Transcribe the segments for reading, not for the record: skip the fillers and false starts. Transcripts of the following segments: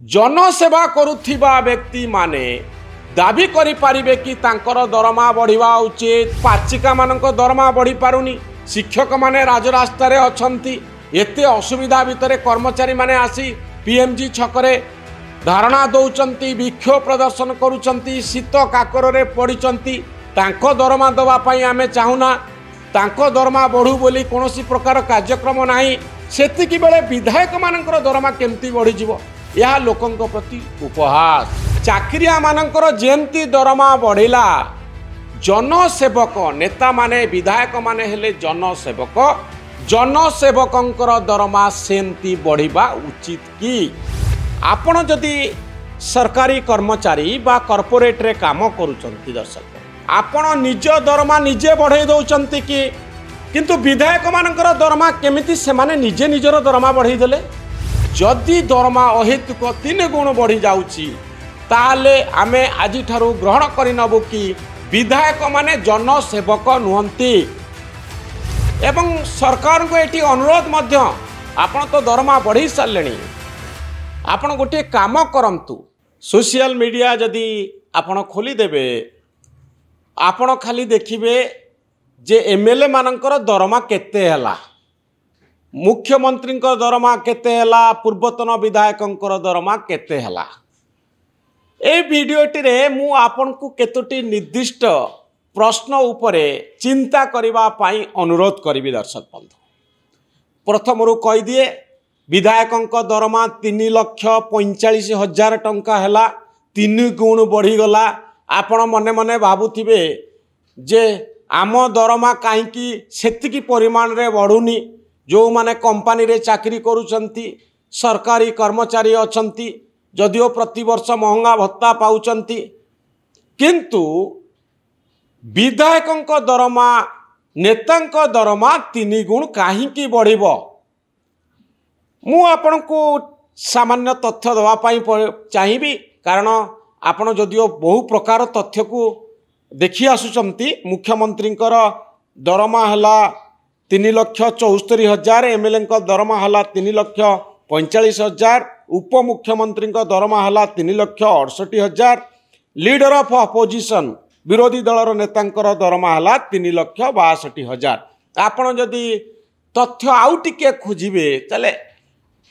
जनसेवा करुथिबा व्यक्ति माने दाबी करि पारिबे कि तांकर दरमा बढ़िबा उचित। पाचिका मानक दरमा बढ़ी पारुनी। शिक्षक माने राजरास्ता रे अछंती। एते असुविधा भितरे कर्मचारी माने आसी पीएमजी छकरे धारणा दौचंती, विक्षोभ प्रदर्शन करुचंती, शीत काकर रे पड़िचंती। तांको दरमा दवा पई आमे चाहुना, तांको दरमा बढ़ू बोली कोनोसी प्रकार कार्यक्रम नाही। सेतिकी बेले विधायक मानकर दरमा केमती बढ़ी जीवो यह लोकंक प्रति उपहास। चाकरिया मानकर जेमती दरमा बढ़िला, जनसेवक नेता माने विधायक माने हेले जनसेवक, जनसेवकंकर दरमा सेमती बढ़िबा उचित कि? आपण जदि सरकारी कर्मचारी बा कॉर्पोरेट रे काम करूचंती दर्शक, आपण निज दरमा निजे बढ़ाई दौचंती कि? किंतु विधायक मानकर दरमा केमिति सेमाने निजे निजर दरमा बढ़ाई देले? जदि दरमा अहेतुक 3 गुण बढ़ी जाउची ताले आमे आजि ठारू ग्रहण करि नबु कि विधायक माने जनसेवक नुहंती। एवं सरकार को एटी अनुरोध मध्य, आपण तो दरमा बढ़ी सारलेनी, आपण गोटे काम करंतु। सोशल मीडिया जदि आपण खोली देबे, आपण खाली देखिबे जे एमएलए मानकर दरमा केते हला, मुख्यमंत्री दरमा केते हला, पूर्वतन विधायकंकर दरमा केते हला। ए वीडियोटी रे मु आपन को केतोटी निर्दिष्ट प्रश्न उपरे चिंता करिबा पाई अनुरोध करिबी दर्शक बंधु। प्रथमरु कहि दिए, विधायकंक दरमा 3,45,000 टंका हला, 3 गुण बढ़ी गला। आपण मने मने भाबुथिबे जे आम दरमा काईकी सेतिकी परिमाण रे बढ़ुनी। जो माने कंपनी रे चाकरी करूचंती, सरकारी कर्मचारी अछंती, जदिओ प्रति वर्ष महंगा भत्ता पाउचंती, किंतु विधायकंक दरमा, नेतांक दरमा 3 गुण काहींकी बढ़िबो? मु आपनको सामान्य तथ्य दवा पाई चाहिबी, कारण आपण जदिओ बहु प्रकार तथ्य को देखि आसुचंती। मुख्यमंत्रींकर दरमा हला 3,74,000, एमएलए दरमा हला 3,45,000, उपमुख्यमंत्री दरमा हला 3,68,000, लीडर ऑफ अपोजिशन विरोधी दलर नेतांकर दरमा हला 3,62,000। आपण जदि तथ्य आउ टिके खोजिबे तले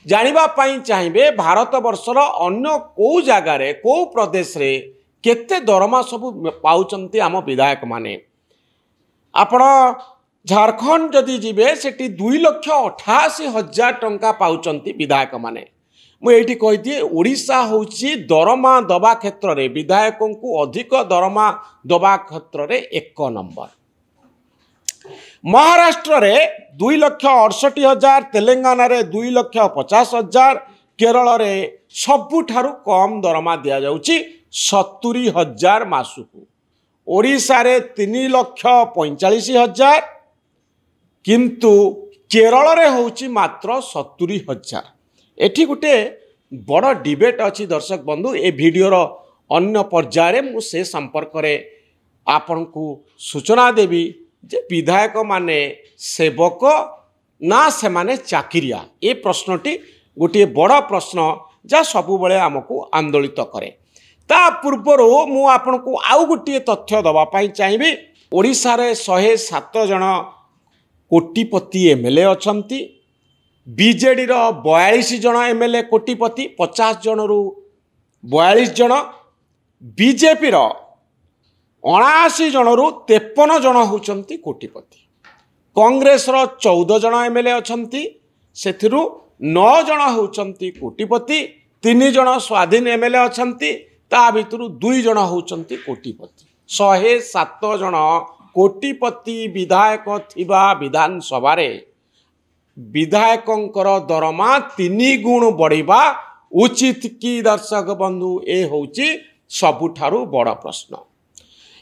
जानिबा पाई चाहिए भारत वर्षर अन्य को जगार को प्रदेश रे केते दरमा सब पाउचंती आम विधायक माने। आपण झारखंड जदि जीवे सेठी 2,88,000 टंका पाउचंती विधायक माने। मु एठी कहि दिए, ओडिशा होची दरमा दबा क्षेत्र रे विधायकों को अधिक दरमा दबा क्षेत्र रे 1 नंबर। महाराष्ट्र रे 2,68,000, तेलंगाना रे 2,50,000, केरल रे सबुठारु कम दरमा दिया जाउची 70,000 मासुकु। ओडिशा रे 3,45,000, किंतु केरल रे होची मात्र 70,000। एठी गुटे बड़ डिबेट अच्छी दर्शक बंधु। ए वीडियोर अन्य पर्याय मु से संपर्क रे आपन को सूचना देवी जे विधायक माने सेवक ना से माने चाकिरिया। ए प्रश्नटी गोटे बड़ प्रश्न जा सबु बेले आमको आंदोलित करे। ता पूर्वर मु आपन को आउ गोटे तथ्य दवा पाई चाहिए। ओडिशा रे 107 जन कोटिपति एमएलए अछंती, बीजेडी रो 42 जन एमएलए कोटिपति, 50 जन रु 42 जन, बीजेपी रो 79 जन रु 53 जन होचंती कोटिपति, कांग्रेस रो 14 जन एमएलए अछंती, सेथिरु 9 जन होचंती कोटिपति, 3 जन स्वाधीन एमएलए अछंती, ता भितरु 2 जन होचंती कोटिपति। 107 जन कोटिपति विधायक थिबा विधानसभा रे विधायकंकर दरमा 3 गुण बढ़िबा उचित कि दर्शक बंधु? ए होची सबुठारु बड़ प्रश्न।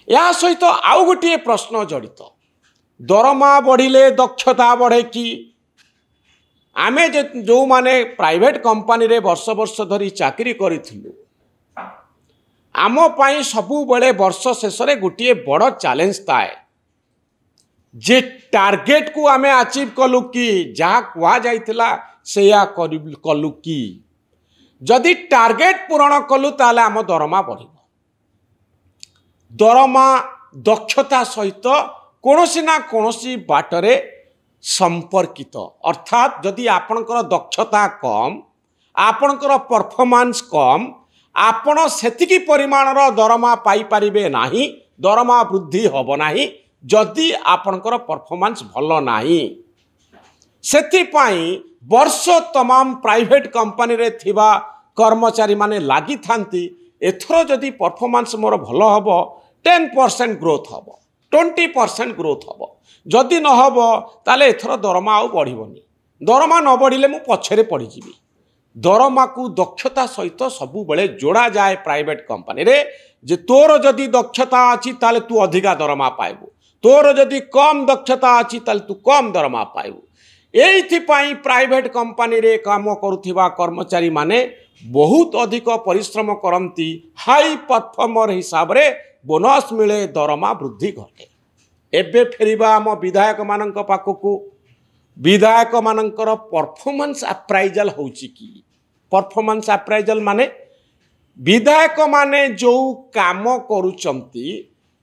या सहित आउ गोटे प्रश्न जड़ित, दरमा बढ़िले दक्षता बढ़े कि? आमे जो माने प्राइवेट कंपनी रे वर्ष वर्ष धरी चाकरी करिथिलु, आम पाई सबु बड़े वर्ष शेष रे गोटे बड़ चैलेंज थाए जे टार्गेट को आमे अचीव कलु कि? जहाँ कहा जाइथिला सेया कलु कि? जदि टार्गेट पूरण कलु ताले आम दरमा बढ़ दरमा दक्षता सहित कौनसी ना कौनसी बाटरे संपर्कित अर्थात जदि आपणकर दक्षता कम आपणकर परफॉर्मेंस कम आपण सेतिकी परिमाणर दरमा पाई परिबे नाही दरमा वृद्धि होब नाही जदि आपणकर परफॉर्मेंस भलो नाही सेति पाई वर्ष तमाम प्राइवेट कंपनी रे थिबा कर्मचारी माने लागि थांती एथरो जदि परफॉर्मेंस मोर भलो हबो 10% ग्रोथ हबो 20% ग्रोथ हबो जदि न हबो ताले एथरो दरमा आउ बढ़िबोनी दरमा न बढ़िले मु पछरे पड़ी जिवि दरमा को दक्षता सहित सबु बेले जोड़ा जाए प्राइवेट कंपनी रे जे तोर जदि दक्षता अछि ताले तू अधिका दरमा पाइबू तोर जदि कम दक्षता अछि ताले तू कम दरमा पाइबू एथि पई प्राइवेट कंपनी रे काम करुथिबा कर्मचारी माने बहुत अधिक परिश्रम करंती हाई परफॉर्मर हिसाब रे बोनस मिले दरमा वृद्धि घटे एबे फेरिबा आम विधायक मानक पाखकू विधायक मानकर परफॉर्मेंस अप्राइजल होउची की परफॉर्मेंस अप्राइजल माने विधायक माने जो काम करूचंती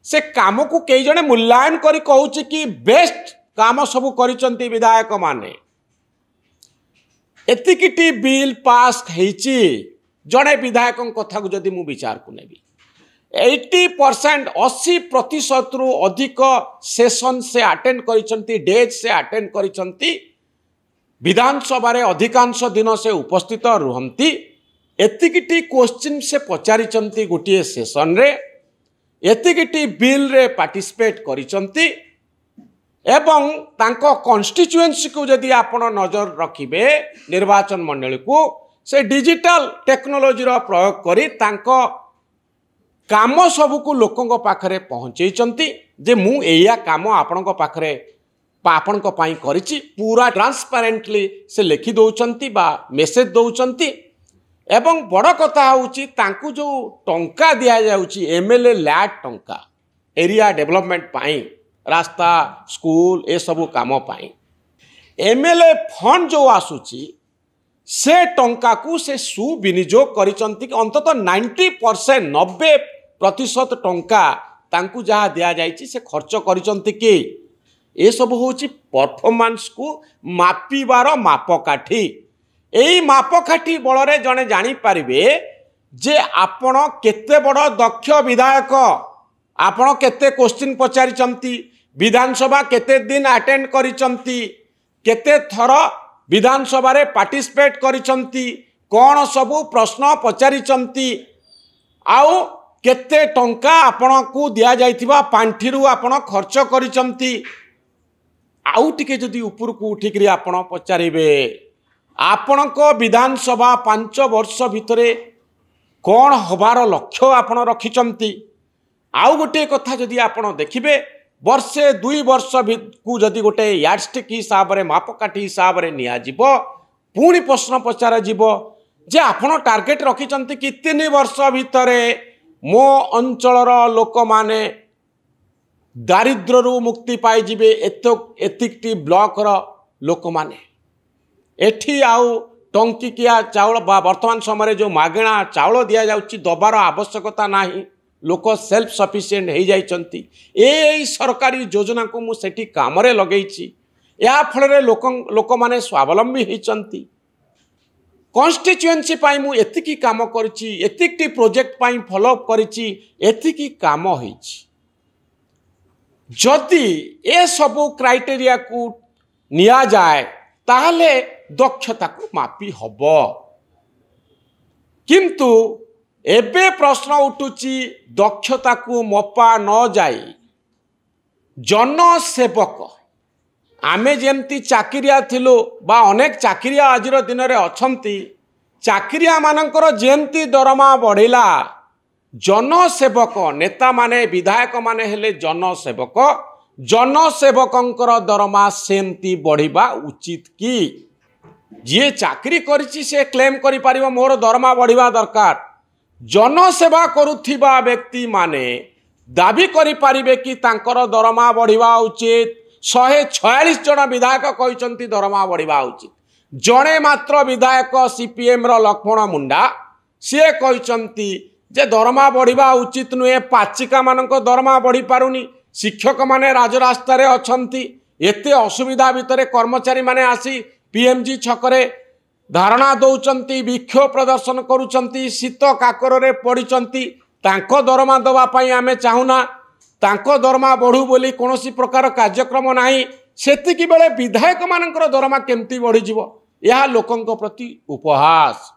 से काम को कई जने मूल्यांकन करी कहूची कि बेस्ट काम सब करिचंती विधायक माने एतिकिटी बिल पास हेची जड़े विधायक कथा को जदि मु विचार को नेबी 80% 80% रु अधिक सेशन से अटेंड करिचंती डेज से अटेंड करिचंती विधानसभा रे अधिकांश दिन से उपस्थित रुहंती एतिकिटी क्वेश्चन से पचारिचंती गोटे सेशन रे एतिकिटी बिल रे पार्टिसिपेट करिचंती एवं तांको कॉन्स्टिट्यूएंसी को जदि आपण नजर रखिबे निर्वाचन मंडली को से डिजिटल टेक्नोलॉजी रो प्रयोग करी तांको काम सबू को लोकों पाखरे पहुंचैचंती जे मु एया काम आपणको पाखरे आपणको पाई करिछि पूरा ट्रांसपेरेंटली से लिखि दउचंती बा मेसेज दउचंती एवं बड़ कथा होउची तांकु जो टंका दिया जाउची एमएलए लैट टंका एरिया डेवलपमेंट पाई रास्ता स्कूल ए सबु काम पाई एमएलए फंड जो आसुची से टंका को से सुविनियोग करिचंती अंतत 90% 90% टंका तांकु जहाँ दिया जाइछि से खर्च करिचंती कि ए सब होची परफॉर्मेंस को मापिबार मापकाठी एई मापकाठी बलरे जने जानी पारिबे जे आपण केते बड़ दक्ष विधायक आपण केते क्वेश्चन पचारिचंती विधानसभा केते दिन अटेंड करिचंती केते थर विधानसभा रे पार्टिसिपेट करिचंती कौन सबू प्रश्न पचारिचंती आउ केते टंका आपण को दिया जाइथिबा पांठीरु आपण खर्च करिचंती आउ टिके जदि ऊपर को उठिकरी आपण पचारिबे आपण को विधानसभा 5 वर्ष भितरे कौन हबार लक्ष्य आपण रखिचंती आउ गोटे कथा जदि आपण देखिबे वर्षे 2 वर्ष को जदि गोटे यार्डस्टिक हिसाब रे मापकाठी हिसाब रे निया जीवो पुणी प्रश्न पचारा जीवो जे आपण टार्गेट रखिचंती कि 3 वर्ष भितरे मो अंचलर लोक माने दारिद्र्यरु मुक्ति पाई जिबे एतिकटी ब्लॉक रो लोक माने एठी आउ टंकिकिया चाउल बा वर्तमान समय जो मागणा चाउल दिया जाउची दबार आवश्यकता नाही लोक सेल्फ सफिशिएंट हो जाइचंती ए सरकारी योजना को मुझे काम लगेची या फल लोक माने स्वावलंबी होती कॉन्स्टिट्यूएंसी पाई मु एतिकी काम करची एतिकी प्रोजेक्ट पाई फॉलोअप करची एतिकी काम होईची जदि ए सबु क्राइटेरिया को निया जाए ताहले दक्षता को मापी हबो किंतु एबे प्रश्न उठुची दक्षता को मपा न जाई जनसेवक आमे जेमती चाकिरिया थिलु बा अनेक चाकिरिया आजिर दिन रे अछंती चाकिरिया मानकर जेमती दरमा बढ़िला जनसेवक नेता माने विधायक माने हेले जनसेवक जनसेवकंकर दरमा सेमती बढ़िबा उचित की जे चाकरी करिछि से क्लेम करि परिबो मोर दरमा बढ़िबा दरकार जनसेवा करुथिबा व्यक्ति माने दाबी करि परिबे कि तांकर दरमा बढ़िबा उचित 146 जन विधायक कहिसंती दरमा बढ़िबा उचित जड़े मात्र विधायक सीपीएम लक्ष्मण मुंडा सी कहते जे दरमा बढ़िया उचित नुहे पाचिका मान दरमा बढ़ी पारुनी शिक्षक माने राजरास्तार अच्छा एते असुविधा भितर कर्मचारी माने आसी पीएमजी छकरे धारणा दौरान विक्षोभ प्रदर्शन करुँच शीत काकर पड़ती दरमा दवाई आम चाहूना तांको दरमा बढ़ू बोली कौन प्रकार कार्यक्रम नाही सेतिकी बेले विधायक मानकर दरमा केमती बढ़ीजिव यह लोकंक प्रति उपहास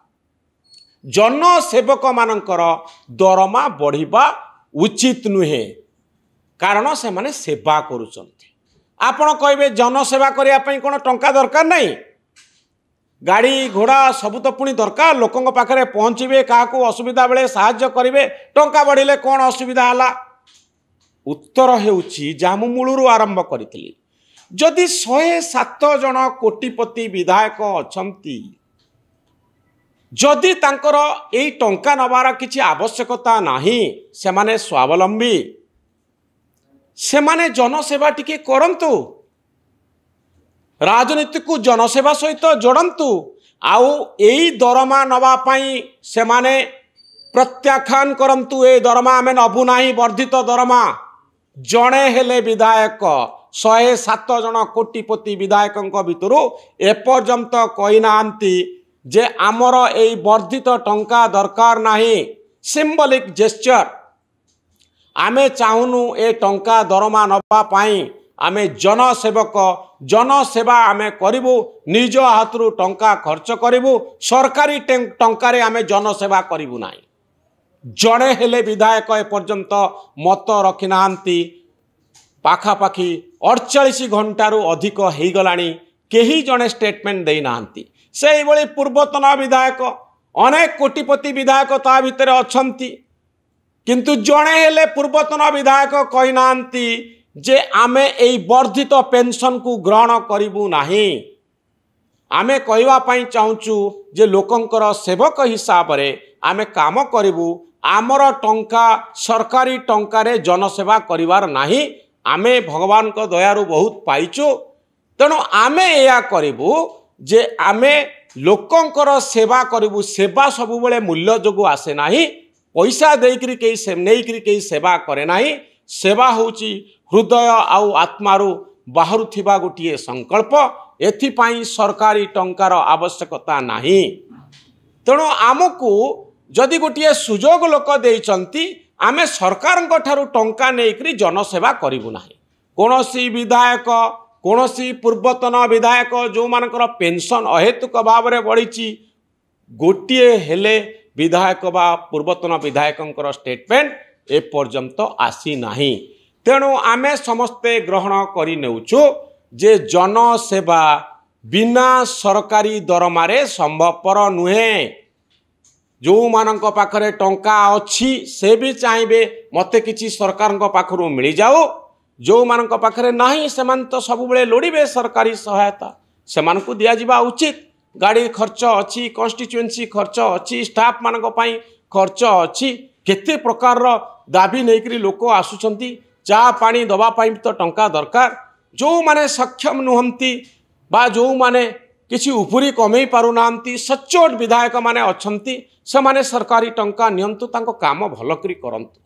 जनसेवक मानकर दरमा बढ़िबा उचित नुहे कारण से माने सेवा करुचंती आपण कहबे जनसेवा करिया पई कोन टंका दरकार नहीं गाड़ी घोड़ा सबू तो पुणी दरकार लोकों पाखे पहुँचे क्या असुविधा बेले साहाय्य करेंगे टंका बढ़िले कौन असुविधा है उत्तर होउछि जहाँ मु मूलरू आरंभ करी जदि 107 जन कोटिपति विधायक अछंती जदि तांकर एई टंका नबार किछि आवश्यकता नाही से माने स्वावलंबी से माने जनसेवा टिके करंतु राजनीति को जनसेवा सहित जोड़ंतु आउ एई दरमा नवा पाई से माने प्रत्याख्यान करंतु ए दरमा आमे नबु नाही वर्धित दरमा जणे हेले विधायक 107 जन कोटिपति विधायकंक भितरु एपर्यंत कहि नांती जे आमर एई वर्धित टंका दरकार नाही सिंबलिक जेस्चर आमे चाहुनु ए टंका दरमा नबा पाई आमे जनसेवक जनसेवा आमे करिबु निज हाथरू टंका खर्च करिबु सरकारी टंकारे आमे जनसेवा करिबु नाही जड़े हेले विधायक एपर्यंत मत रखि नांती पाखापाखि 48 घंटारू अधिक हो गलानी केही जने स्टेटमेंट दे नांती से भली पूर्वतन विधायक अनेक कोटिपति विधायक ता भितर अछंती किंतु जड़े हेले पूर्वतन विधायक कहि नांती जे आमे एई वर्धित पेंशन को ग्रहण करिबु नाही आमे कहवा पई चाहूचु जे लोकंकर सेवक हिसाब रे आमे काम करिबु आमर टंका सरकारी टंकारे जनसेवा करिवार नाही आमे भगवान को दयारु बहुत पाइचु तेणु आमे एया करिबु जे आमे लोकंकर सेवा करिबु सेवा सबु बेले मूल्य जोगु आसे नाही पैसा देइकरी केई नेइकरी केई सेवा करे नाही सेवा होची हृदय आउ आत्मारू बाहरु थिबा गोटिए संकल्प एथिपाई सरकारी टंकार आवश्यकता नाही तेणु आमको जदि गोटे सुजोग लोक देइचंती आमे सरकार ठारू टंका नेइकरी जनसेवा करिबु नाही कोनोसी विधायक कोनोसी पूर्वतन विधायक जो मानकर पेंशन अहेतुक भाव रे बढ़ीची गोटिए हेले विधायक बा पूर्वतन विधायकंकर स्टेटमेंट ए पर्यंत आसी नाही तेणु आमे समस्ते ग्रहण करि नेउछु जे जनसेवा बिना सरकारी दरमारे संभवपर नुहे जो मानक पाखरे टंका अच्छी से भी चाहिए मते किछि सरकार पाखरु मिल जाओ जो मानक पाखरे नाही सेमान तो सब बेले लोड़िबे सरकारी सहायता सेमान को दिया जिबा उचित गाड़ी खर्च अच्छी कन्स्टिट्युएंसी खर्च अच्छी स्टाफ मानक पई खर्च अच्छी केते प्रकार दाबी नेकरी लोक आसुचंती चा पानी दबा पाई तो टंका दरकार जो माने सक्षम नुहंती बा जो माने किसी उपरी कमे पारु नांती सच्चोट विधायक माने अछंती से माने सरकारी टंका नियंतु तांको काम भल करी करंतु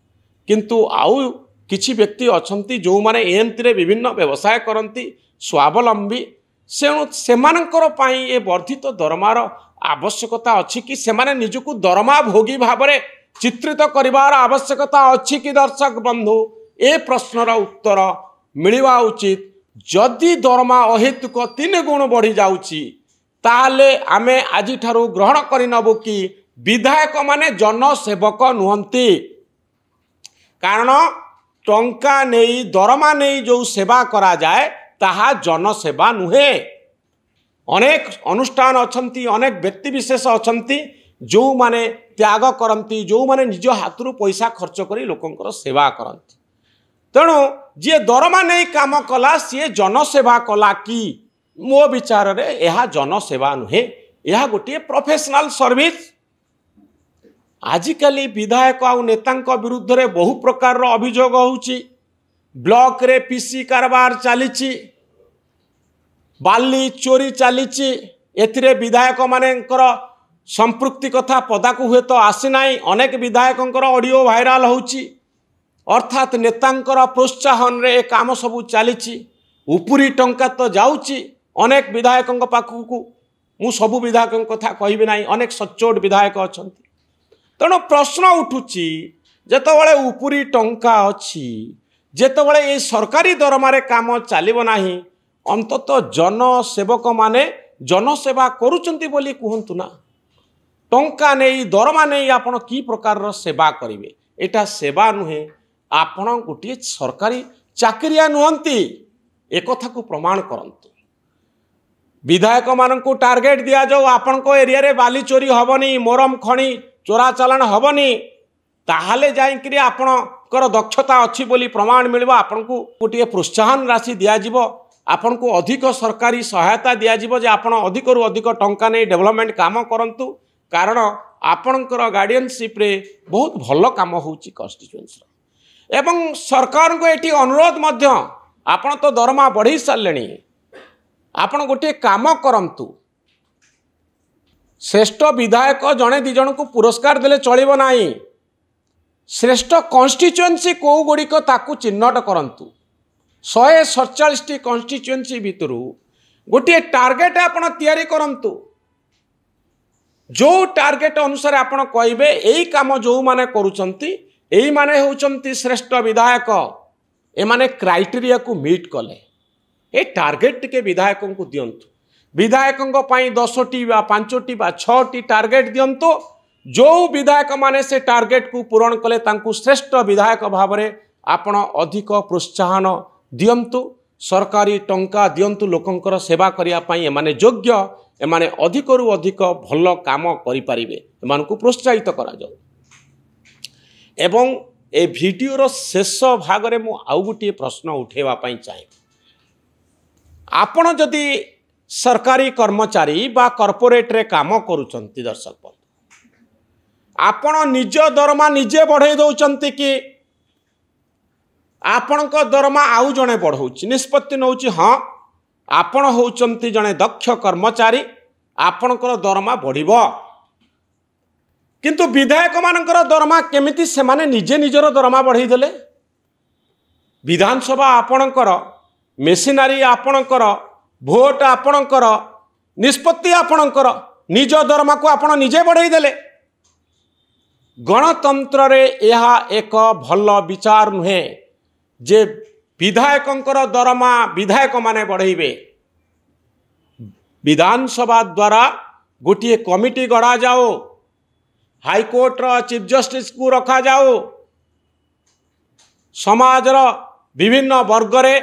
किंतु आउ किछि व्यक्ति अछंती जो माने एमती रे विभिन्न व्यवसाय करंती स्वावलंबी सेमानकर पाई ए वर्धित दरमार आवश्यकता अच्छी कि सेमाने निजको दरमा भोगी भाव में चित्रित करिवार आवश्यकता अच्छी कि दर्शक बंधु ए प्रश्नर उत्तर मिलवा उचित जदि दरमा अहेतुक 3 गुण बढ़ी जाउची ताले आमे आजि ठारू ग्रहण करि नबु कि विधायक माने जनसेवक नुहंती कारण टंका नहीं दरमा नहीं जो सेवा करा जाए ताहा जनसेवा नुहे अनेक अनुष्ठान अछंती अनेक व्यक्ति विशेष अछंती जो माने त्याग करती जो माने निज हाथरू पैसा खर्च करी लोकंकर सेवा करती तेणु जी दरमा नहीं काम कला सी जनसेवा कला कि मो विचार रे यह जनसेवा नुहे यह गोटे प्रोफेशनल सर्विस आजिकाली विधायक आउ नेतांक विरुद्ध रे बहु प्रकार अभियोग होउची ब्लॉक रे पीसी कारबार चलीची बाली चोरी चलीची एथिरे विधायक मानकर संपृक्ति कथा पदाकू हुए तो आसीना अनेक विधायकंकर ऑडियो वायरल होची अर्थात नेतांकर प्रोत्साहन रे काम सब चली उपरी टंका तो जाऊँगी अनेक विधायकों पाखक मु सबू विधायकों कथा कहबी ना अनेक सचोट विधायक अच्छा तेणु प्रश्न उठुची जेतबेले उपरी टंका अच्छी जेतबेले ये सरकारी दरमारे काम चलिबो नाही अंततः जनसेवक माने जनसेवा करुचंती बोली कहतु ना टंका नहीं दरमा नहीं आपण की प्रकार सेवा करेंगे एटा सेवा नुहे आपण गोटे सरकारी चाकरिया नुहंती एक कथा को प्रमाण करंतु विधायक मानक टार्गेट दिया जाओ आपण को एरिया रे बाली चोरी हबनी मोरम खणी चोरा चालान हबनी ताहाले जाइकरी आपणकर दक्षता अच्छी बोली प्रमाण मिलवा आपण को गोटे प्रोत्साहन राशि दिया जिवो आपण को अधिक सरकारी सहायता दिया जिवो जे आपण अधिक रु अधिक टंका नहीं डेवलपमेंट काम करंतु कारण आपणकर गार्डियनशिप रे बहुत भल काम होउची कॉन्स्टिट्यूएंसी एवं सरकार को एटी अनुरोध मध्य आपण तो दरमा बढ़ी सारे आपण गोटे काम करंतु श्रेष्ठ विधायक जड़े दी जन को पुरस्कार देले चलिबो नाही श्रेष्ठ कॉन्स्टिट्यूएंसी को गुड़िक ताकू चिन्हट करंतु 147 कॉन्स्टिट्यूएंसी भितरु गोटे टार्गेट आपण तैयारी करंतु जो टार्गेट अनुसार आपण कहबे एई काम जो माने करूचंती एई माने होउचंती श्रेष्ठ विधायक ए माने क्राइटेरिया को मीट कले ए टार्गेट के विधायकों को दियंतु विधायकों पाई 10टी बा 5टी बा 6टी टार्गेट दियंतु जो विधायक माने से टार्गेट को पूरण कले तांकु श्रेष्ठ विधायक भाव में आपण अधिक प्रोत्साहन दियंतु सरकारी टंका दियंतु लोकंकर सेवा करिया पाई एमाने योग्य एमाने अधिक रु अधिक भल काम करि परिबे एमान को प्रोत्साहित करा जाऊ एवं ए वीडियोर शेष भाग में मु आउ गोटे प्रश्न उठेवा पाई चाहे आपण जदि सरकारी कर्मचारी बा कॉर्पोरेट रे काम करूचंती दर्शक बंधु आपण निज दरमा निजे बढ़े दौचंती कि आपणक दरमा आउ जड़े बढ़ौची निष्पत्ति नौची हाँ आपण होउचंती जड़े दक्ष कर्मचारी आपणकर दरमा बढ़िबो किंतु विधायक मानकर दरमा केमिति सेमाने निजे निजर दरमा बढ़ई देले विधानसभा आपणकर मेसिनारी आपणकर भोट आपणकर निष्पत्ति आपणकर निज दरमा को आपण निजे बढ़ई देले गणतंत्र रे यह एक भल विचार नुहे जे विधायकंकर दरमा विधायक माने बढ़ेबे विधानसभा द्वारा गोटे कमिटी गढ़ा जाओ हाईकोर्ट चीफ जस्टिस को रखा जाओ समाजर विभिन्न वर्ग रे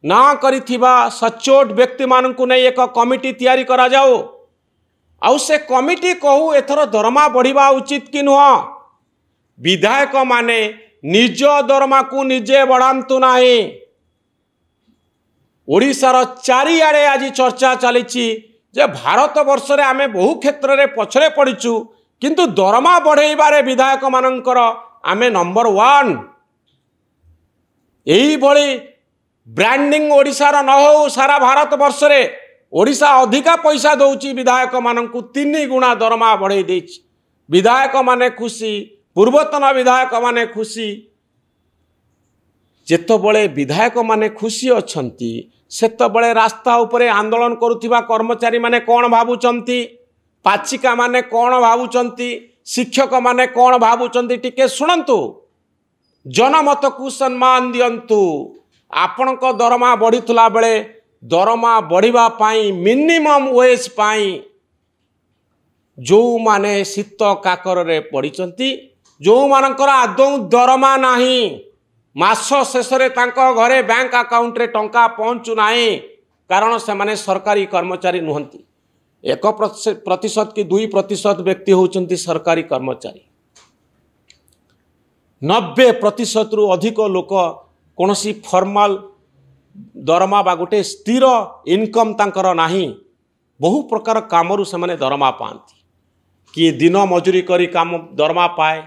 ना करिथिबा सचोट व्यक्ति मानकु नहीं एक कमिटी तैयारी करा जाओ आउ से कमिटी कहू एथर दरमा बढ़िबा उचित कि नुह विधायक माने निज दरमा को निजे बढ़ातु नाही ओडिशार चारिआडे आज चर्चा चली जे भारत वर्ष रे आमे बहु क्षेत्र रे पछरे पड़ीचु किंतु दरमा बढ़ेबारे विधायक मानकर आमे नंबर 1 एही भली ब्रांडिंग ओडिशार न हो सारा भारत वर्ष रे ओडिशा अधिका पैसा दौची विधायक मानकु 3 गुणा दरमा बढ़े देछि विधायक माने खुशी पूर्वतन विधायक माने खुशी जेतबळे विधायक माने खुशी अछंती सेतबळे रास्ता उपरे आंदोलन करुथिबा कर्मचारी माने कोन भाबुचंती पाचिका माने कोन भाबुचंती शिक्षक माने कोन भाबुचंती टिके सुनंतु जनमत को सम्मान दियंतु आपणक दरमा बढ़ीथुला बेले दरमा बढ़िबा पाई मिनिमम वेज पाई जो माने शीत काकर रे पड़ीचंती जो मानकर आदौ दरमा नाही मास शेष रे तांको घरे बैंक अकाउंट रे टंका पहुंचु नाही कारण से माने सरकारी कर्मचारी नुहंती 1% कि 2% व्यक्ति होचंती सरकारी कर्मचारी 90% रु अधिक लोक कोनसी फॉर्मल दरमा बा गोटे स्थिर इनकम तांकर नाही बहु प्रकार कामरू से माने दरमा पाती किए दिन मजूरी करी काम दरमा पाए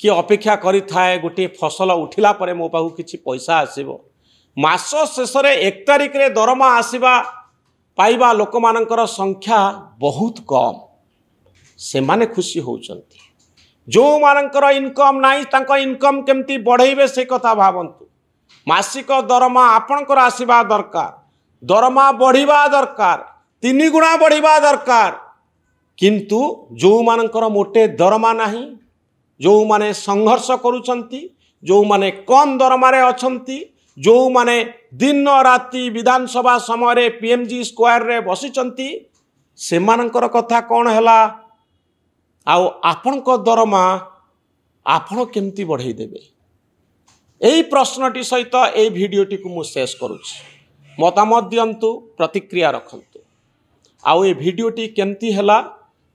किए अपेक्षा करी थाए गोटे फसल उठिला परे मो पाखु किछि पैसा आसीबो मास शेष रे 1 तारिख रे दरमा आसीबा पाइबा लोक मानकर संख्या बहुत कम से माने खुशी होउचंती। जो मानकर इनकम नाही तांको इनकम केमती बढ़ेबे से कथा भावंतु। मासिक दरमा आपणकर आसीबा दरकार, दरमा बढ़िबा दरकार, 3 गुणा बढ़िबा दरकार। किंतु जो मानकर मोटे दरमा नाही, जो माने संघर्ष करूचंती, जो माने कम दरमारे अछंती, जो माने दिन राति विधानसभा समय पीएमजी स्क्वायर रे बसिचंती, से मानकर कथा कौन हैला? आउ आपणक दरमा आपण केमती बढ़ाई देबे? यही प्रश्नटी सहित यही भिडियोटी को मु शेष करुछि। मतामत दियंतु, प्रतिक्रिया रखंतु। आउ ये भिडियोटी केमती हैला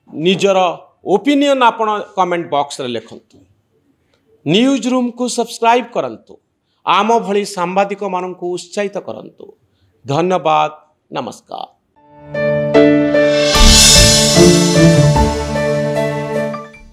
निजर ओपिनियन आपण कमेंट बॉक्स रे लिखंतु। न्यूज रूम को सब्सक्राइब करंतु। आम भली सांबादिक मानन को उत्साहित करंतु। धन्यवाद, नमस्कार।